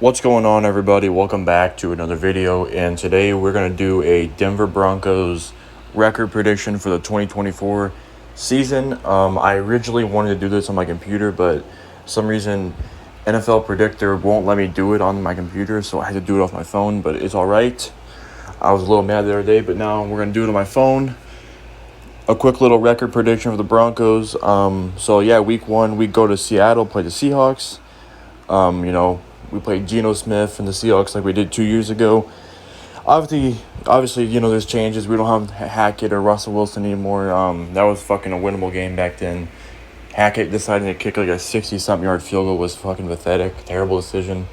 What's going on, everybody? Welcome back to another video, and today we're going to do a Denver Broncos record prediction for the 2024 season. I originally wanted to do this on my computer, but for some reason NFL Predictor won't let me do it on my computer, so I had to do it off my phone, but it's alright. I was a little mad the other day, but now we're going to do it on my phone. A quick little record prediction for the Broncos. Week 1, we go to Seattle, play the Seahawks. We played Geno Smith and the Seahawks like we did 2 years ago. Obviously, there's changes. We don't have Hackett or Russell Wilson anymore. That was fucking a winnable game back then. Hackett deciding to kick like a 60-something yard field goal was fucking pathetic. Terrible decision.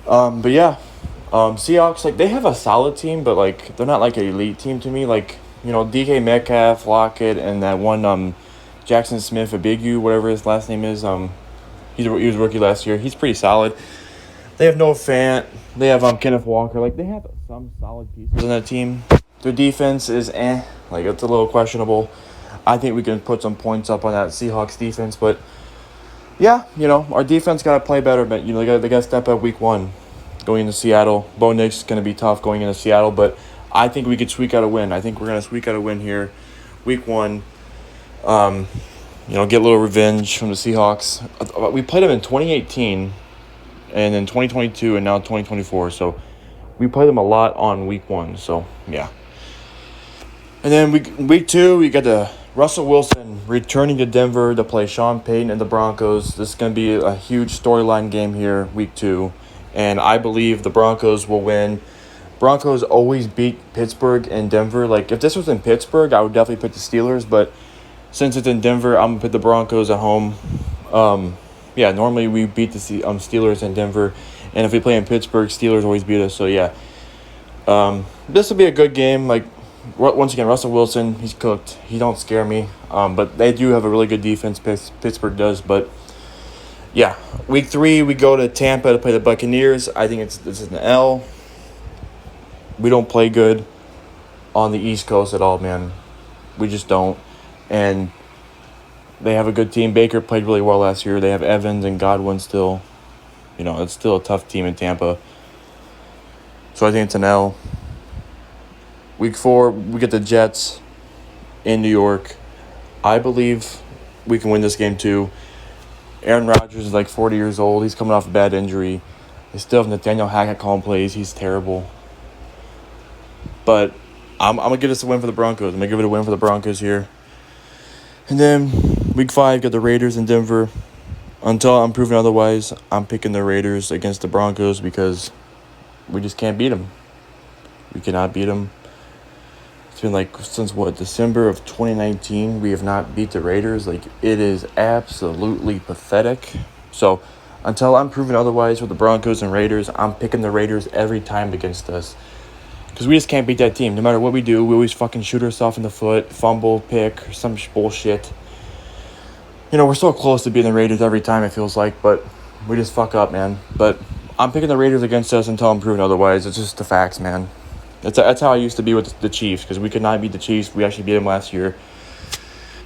Seahawks, like, they have a solid team, but, like, they're not like an elite team to me. Like, DK Metcalf, Lockett, and that one Jackson Smith, Abigu, whatever his last name is, he was a rookie last year. He's pretty solid. They have Noah Fant. They have Kenneth Walker. Like, they have some solid pieces in that team. Their defense is like, it's a little questionable. I think we can put some points up on that Seahawks defense, but yeah, our defense got to play better. But they got to step up week 1 going into Seattle. Bo Nix is going to be tough going into Seattle, but I think we could squeak out a win. I think we're going to squeak out a win here, week 1. Get a little revenge from the Seahawks. We played them in 2018, and then 2022, and now 2024. So we played them a lot on week 1. So yeah. And then week 2, we got the Russell Wilson returning to Denver to play Sean Payton and the Broncos. This is going to be a huge storyline game here, week 2, and I believe the Broncos will win. Broncos always beat Pittsburgh and Denver. Like, if this was in Pittsburgh, I would definitely pick the Steelers, but since it's in Denver, I'm going to put the Broncos at home. Normally we beat the Steelers in Denver. And if we play in Pittsburgh, Steelers always beat us. So, yeah. This will be a good game. Like, once again, Russell Wilson, he's cooked. He don't scare me. But they do have a really good defense. Pittsburgh does. But, yeah. Week 3, we go to Tampa to play the Buccaneers. I think this is an L. We don't play good on the East Coast at all, man. We just don't. And they have a good team. Baker played really well last year. They have Evans and Godwin still. It's still a tough team in Tampa. So I think it's an L. Week 4, we get the Jets in New York. I believe we can win this game too. Aaron Rodgers is like 40 years old. He's coming off a bad injury. They still have Nathaniel Hackett calling plays. He's terrible. But I'm going to give this a win for the Broncos. I'm going to give it a win for the Broncos here. And then week 5, got the Raiders in Denver. Until I'm proven otherwise, I'm picking the Raiders against the Broncos because we just can't beat them. We cannot beat them. It's been since December of 2019, we have not beat the Raiders. Like, it is absolutely pathetic. So until I'm proven otherwise with the Broncos and Raiders, I'm picking the Raiders every time against us. Because we just can't beat that team. No matter what we do, we always fucking shoot ourselves in the foot, fumble, pick, or some bullshit. We're so close to beating the Raiders every time, it feels like, but we just fuck up, man. But I'm picking the Raiders against us until I'm proven otherwise. It's just the facts, man. That's how I used to be with the Chiefs, because we could not beat the Chiefs. We actually beat them last year.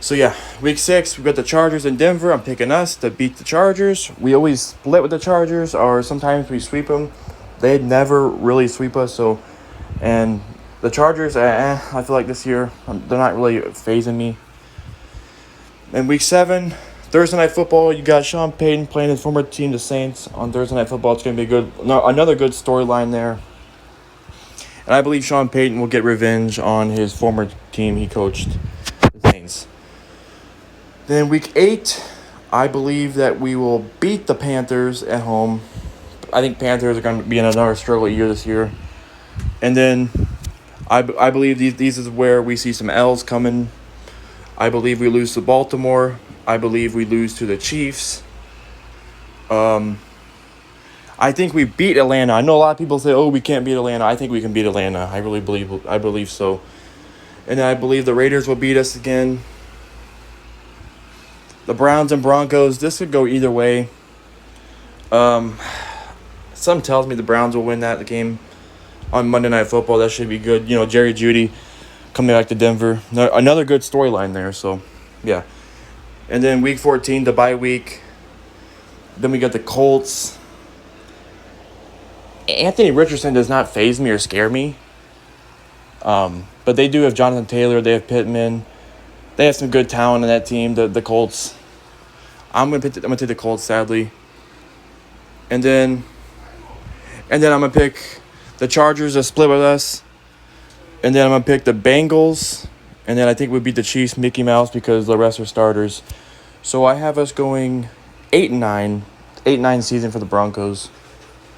So, yeah, week 6, we've got the Chargers in Denver. I'm picking us to beat the Chargers. We always split with the Chargers, or sometimes we sweep them. They never really sweep us, so... And the Chargers, I feel like this year, they're not really phasing me. In week 7, Thursday Night Football, you got Sean Payton playing his former team, the Saints, on Thursday Night Football. It's going to be another good storyline there. And I believe Sean Payton will get revenge on his former team he coached, the Saints. Then week 8, I believe that we will beat the Panthers at home. I think Panthers are going to be in another struggle year this year. And then I believe these is where we see some L's coming. I believe we lose to Baltimore. I believe we lose to the Chiefs. I think we beat Atlanta. I know a lot of people say, oh, we can't beat Atlanta. I think we can beat Atlanta. I believe so. And I believe the Raiders will beat us again. The Browns and Broncos, this could go either way. Something tells me the Browns will win that game. On Monday Night Football, that should be good. Jerry Jeudy coming back to Denver. Another good storyline there, so, yeah. And then week 14, the bye week. Then we got the Colts Anthony Richardson does not faze me or scare me. But they do have Jonathan Taylor. They have Pittman. They have some good talent in that team. The Colts. I'm gonna take the Colts, sadly. And then I'm gonna pick the Chargers to split with us. And then I'm gonna pick the Bengals. And then I think we beat the Chiefs, Mickey Mouse, because the rest are starters. So I have us going 8-9 season for the Broncos.